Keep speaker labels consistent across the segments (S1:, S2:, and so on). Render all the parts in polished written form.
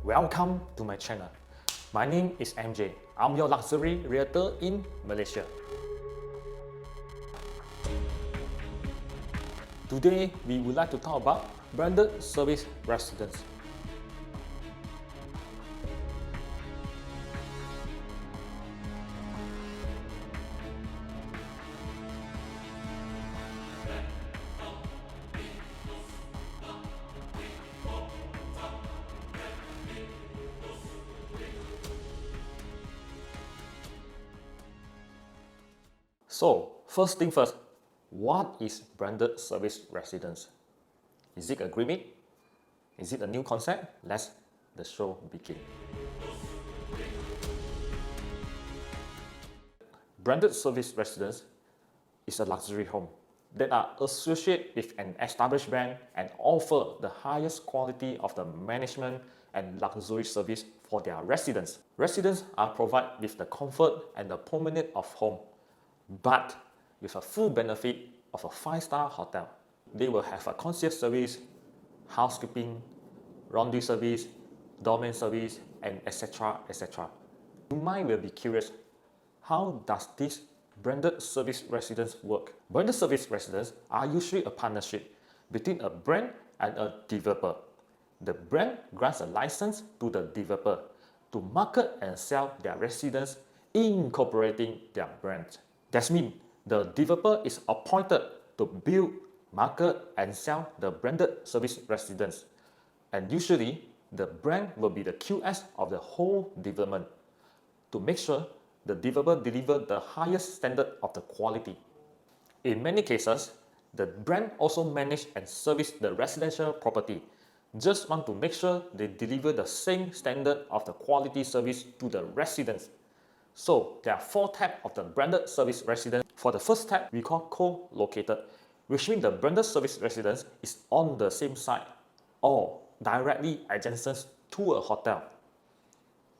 S1: Welcome to my channel. My name is MJ. I'm your luxury realtor in Malaysia. Today, we would like to talk about branded service residence. So, first thing first, what is branded service residence? Is it a gimmick? Is it a new concept? Let's the show begin. Branded service residence is a luxury home that are associated with an established brand and offer the highest quality of the management and luxury service for their residents. Residents are provided with the comfort and the promenade of home, but with a full benefit of a 5-star hotel. They will have a concierge service, housekeeping, laundry service, doorman service, and etc. etc. You might will be curious, how does this branded service residence work? Branded service residences are usually a partnership between a brand and a developer. The brand grants a license to the developer to market and sell their residence, incorporating their brand. That means the developer is appointed to build, market, and sell the branded service residence. And usually, the brand will be the QS of the whole development to make sure the developer delivers the highest standard of the quality. In many cases, the brand also manage and service the residential property. Just want to make sure they deliver the same standard of the quality service to the residents. So, there are 4 types of the branded service residence. For the first type, we call co-located, which means the branded service residence is on the same site or directly adjacent to a hotel.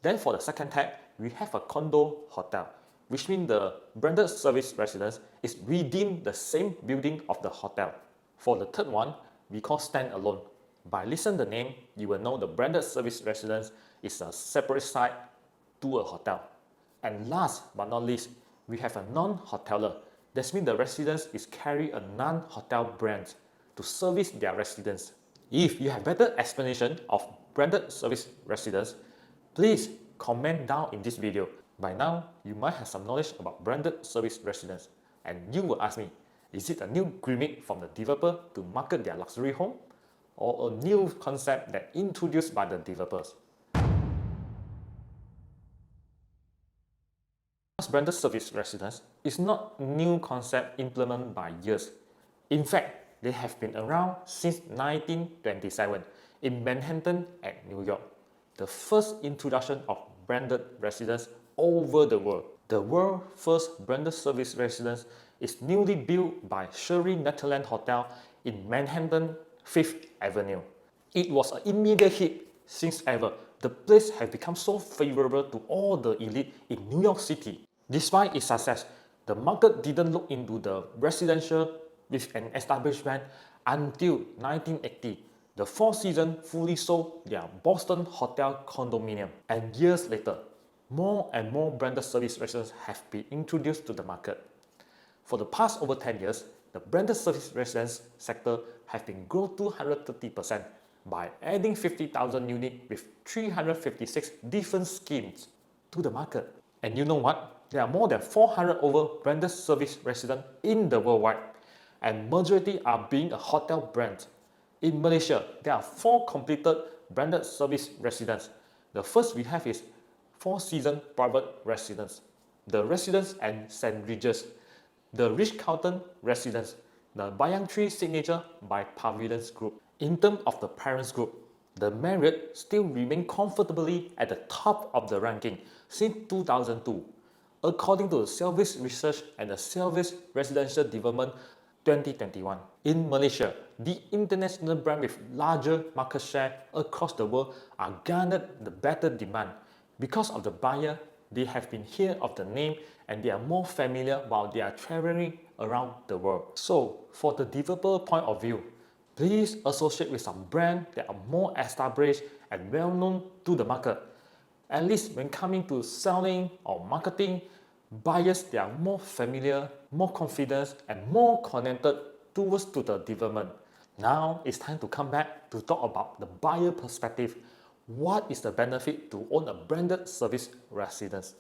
S1: Then for the second type, we have a condo hotel, which means the branded service residence is within the same building of the hotel. For the third one, we call standalone. By listening to the name, you will know the branded service residence is a separate site to a hotel. And last but not least, we have a non-hoteler. That means the residence is carry a non-hotel brand to service their residents. If you have better explanation of branded service residence, please comment down in this video. By now, you might have some knowledge about branded service residence, and you will ask me, is it a new gimmick from the developer to market their luxury home, or a new concept that introduced by the developers? Branded service residence is not a new concept implemented by years. In fact, they have been around since 1927 in Manhattan and New York. The first introduction of branded residence over the world. The world's first branded service residence is newly built by Sherry Netherland Hotel in Manhattan, 5th Avenue. It was an immediate hit since ever. The place has become so favorable to all the elite in New York City. Despite its success, the market didn't look into the residential with an established brand until 1980. The Four Seasons fully sold their Boston Hotel condominium, and years later, more and more branded service residences have been introduced to the market. For the past over 10 years, the branded service residence sector has been grown 230% by adding 50,000 units with 356 different schemes to the market. And you know what? There are more than 400 over branded service residents in the worldwide, and majority are being a hotel brand. In Malaysia, there are 4 completed branded service residents. The first we have is Four Seasons Private Residence, the Residence and St. Regis, the Ritz-Carlton Residence, the Bayang Tree Signature by Pavilions Group. In terms of the parents group, the Marriott still remain comfortably at the top of the ranking since 2002. According to the Savills Research and the Savills Residential Development 2021. In Malaysia, the international brand with larger market share across the world are garnered the better demand. Because of the buyer, they have been heard of the name and they are more familiar while they are traveling around the world. So, for the developer point of view, please associate with some brand that are more established and well known to the market. At least when coming to selling or marketing, buyers they are more familiar, more confident, and more connected towards to the development. Now it's time to come back to talk about the buyer perspective. What is the benefit to own a branded service residence?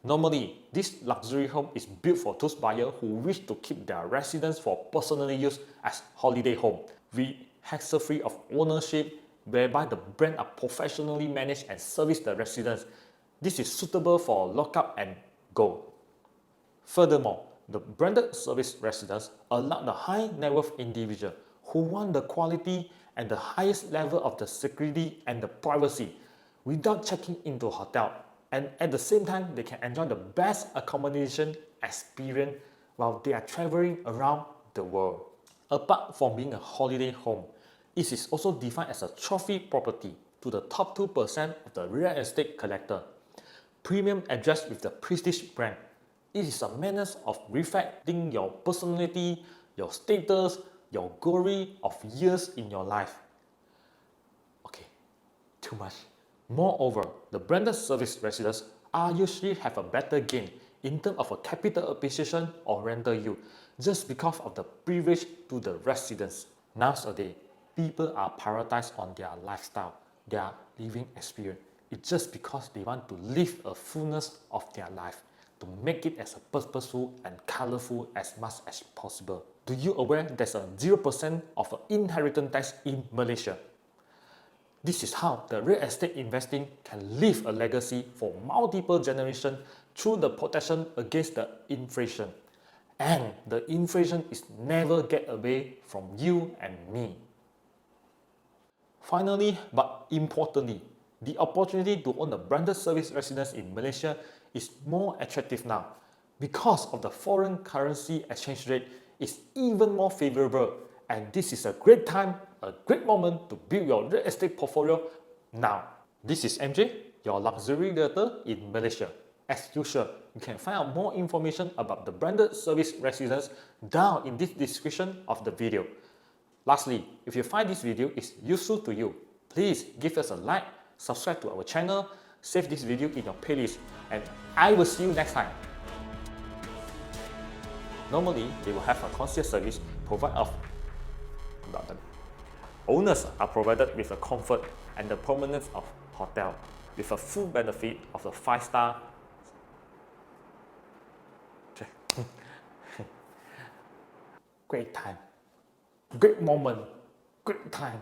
S1: Normally, this luxury home is built for those buyers who wish to keep their residence for personal use as holiday home, with hassle-free of ownership, whereby the brand are professionally managed and service the residents. This is suitable for lockup and go. Furthermore, the branded service residence allow the high net worth individual who want the quality and the highest level of the security and the privacy without checking into a hotel, and at the same time they can enjoy the best accommodation experience while they are traveling around the world. Apart from being a holiday home, it is also defined as a trophy property to the top 2% of the real estate collector. Premium address with the prestige brand. It is a manner of reflecting your personality, your status, your glory of years in your life. Okay, too much. Moreover, the branded service residents are usually have a better gain in terms of a capital appreciation or rental yield just because of the privilege to the residents. Nowadays, people are prioritized on their lifestyle, their living experience. It's just because they want to live a fullness of their life, to make it as purposeful and colorful as much as possible. Do you aware there's a 0% of inheritance tax in Malaysia? This is how the real estate investing can leave a legacy for multiple generations through the protection against the inflation. And the inflation is never get away from you and me. Finally, but importantly, the opportunity to own a branded service residence in Malaysia is more attractive now because of the foreign currency exchange rate is even more favorable, and this is a great time, a great moment to build your real estate portfolio now. This is MJ, your luxury realtor in Malaysia. As usual, you can find out more information about the branded service residence down in this description of the video. Lastly, if you find this video is useful to you, please give us a like, subscribe to our channel, save this video in your playlist, and I will see you next time. Normally, they will have a concierge service provided of the owners are provided with the comfort and the permanence of hotel with a full benefit of the 5-star. Great time, great moment, great time.